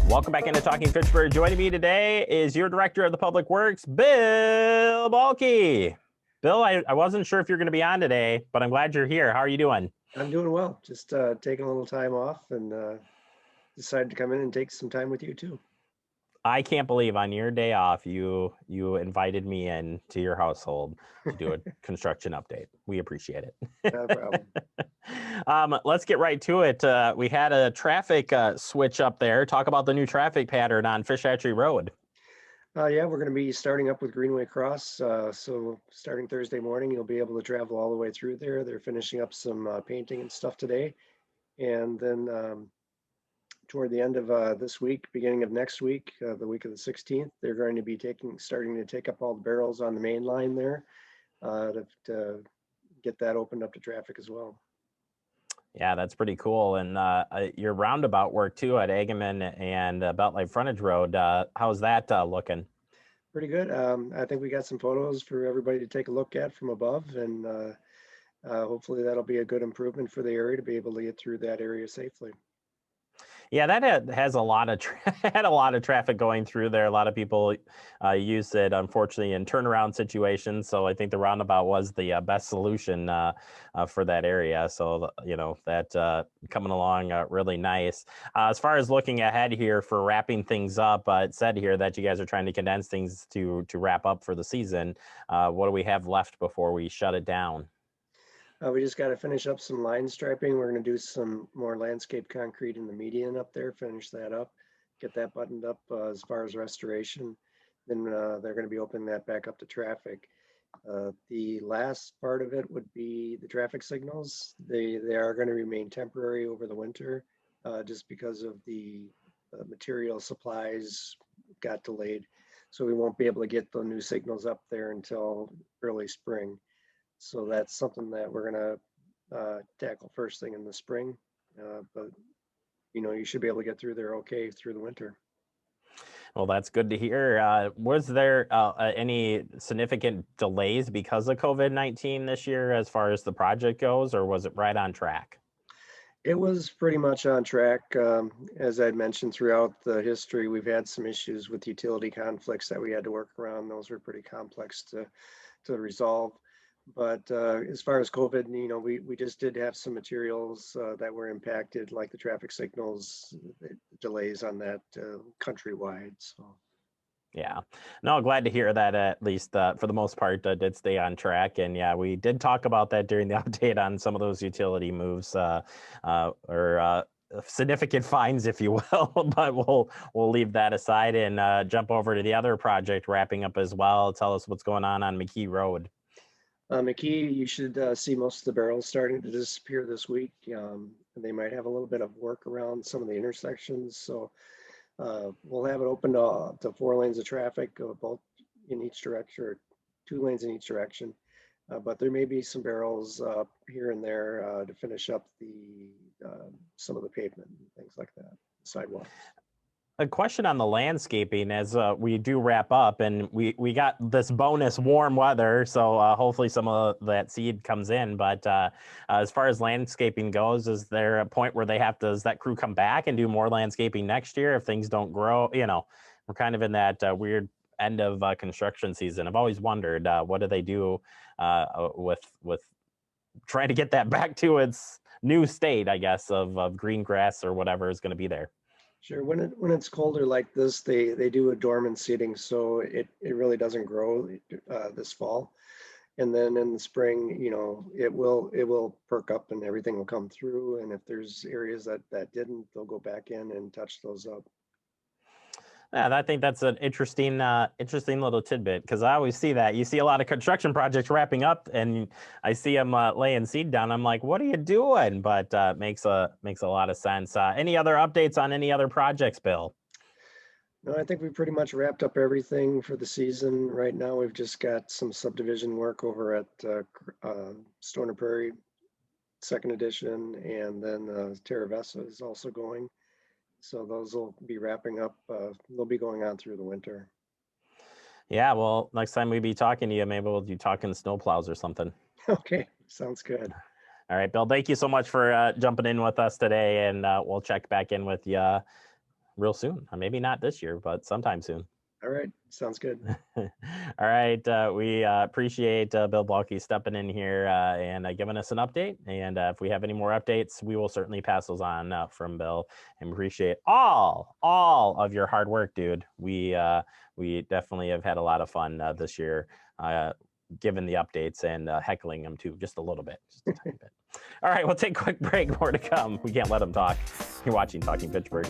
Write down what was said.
Welcome back into Talking Fitchburg. Joining me today is your Director of the Public Works, Bill Balke. Bill, I wasn't sure if you're going to be on today, but I'm glad you're here. How are you doing? I'm doing well. Just taking a little time off and decided to come in and take some time with you too. I can't believe on your day off, you invited me in to your household to do a construction update. We appreciate it. Not a problem. Let's get right to it. We had a traffic switch up there. Talk about the new traffic pattern on Fish Hatchery Road. Yeah, we're going to be starting up with Greenway Cross. So starting Thursday morning, you'll be able to travel all the way through there. They're finishing up some painting and stuff today. And then toward the end of this week, beginning of next week, the week of the 16th, they're going to be starting to take up all the barrels on the main line there to get that opened up to traffic as well. Yeah, that's pretty cool. And your roundabout work too at Agaman and Beltline Frontage Road, how's that looking? Pretty good. I think we got some photos for everybody to take a look at from above, and hopefully that'll be a good improvement for the area to be able to get through that area safely. Yeah, that has a lot of had a lot of traffic going through there. A lot of people use it, unfortunately, in turnaround situations. So I think the roundabout was the best solution for that area. So that coming along really nice. As far as looking ahead here for wrapping things up, it said here that you guys are trying to condense things to wrap up for the season. What do we have left before we shut it down? We just got to finish up some line striping. We're going to do some more landscape concrete in the median up there, finish that up, get that buttoned up as far as restoration. Then they're going to be opening that back up to traffic. The last part of it would be the traffic signals. They are going to remain temporary over the winter just because of the material supplies got delayed. So we won't be able to get the new signals up there until early spring. So that's something that we're going to tackle first thing in the spring. But, you should be able to get through there okay through the winter. Well, that's good to hear. Was there any significant delays because of COVID-19 this year as far as the project goes, or was it right on track? It was pretty much on track. As I'd mentioned throughout the history, we've had some issues with utility conflicts that we had to work around. Those were pretty complex to resolve. But as far as COVID, we just did have some materials that were impacted, like the traffic signals, delays on that countrywide. So. Yeah, no, glad to hear that at least for the most part did stay on track. And yeah, we did talk about that during the update on some of those utility moves or significant fines, if you will. But we'll leave that aside and jump over to the other project wrapping up as well. Tell us what's going on McKee Road. McKee, you should see most of the barrels starting to disappear this week. And they might have a little bit of work around some of the intersections. So we'll have it open to 4 lanes of traffic, both in each direction, or 2 lanes in each direction. But there may be some barrels here and there to finish up some of the pavement and things like that, sidewalks. A question on the landscaping as we do wrap up, and we got this bonus warm weather, so hopefully some of that seed comes in. But as far as landscaping goes, is there a point where does that crew come back and do more landscaping next year if things don't grow? We're kind of in that weird end of construction season. I've always wondered what do they do with trying to get that back to its new state, I guess, of green grass or whatever is going to be there. Sure. When it's colder like this, they do a dormant seeding, so it really doesn't grow this fall. And then in the spring, it will perk up and everything will come through. And if there's areas that didn't, they'll go back in and touch those up. Yeah, I think that's an interesting little tidbit, because I always see that. You see a lot of construction projects wrapping up, and I see them laying seed down. I'm like, what are you doing? But makes a lot of sense. Any other updates on any other projects, Bill? No, I think we pretty much wrapped up everything for the season. Right now, we've just got some subdivision work over at Stoner Prairie, 2nd edition, and then Terra Vesta is also going. So those will be wrapping up. They'll be going on through the winter. Yeah, well, next time we be talking to you, maybe we'll be talking snowplows or something. Okay, sounds good. All right, Bill, thank you so much for jumping in with us today, and we'll check back in with you real soon. Maybe not this year, but sometime soon. All right. Sounds good. All right. We appreciate Bill Balke stepping in here and giving us an update. And if we have any more updates, we will certainly pass those on from Bill. And we appreciate all of your hard work, dude. We definitely have had a lot of fun this year, given the updates and heckling them too, just a little bit, just a tiny bit. All right, we'll take a quick break. More to come. We can't let them talk. You're watching Talking Fitchburg.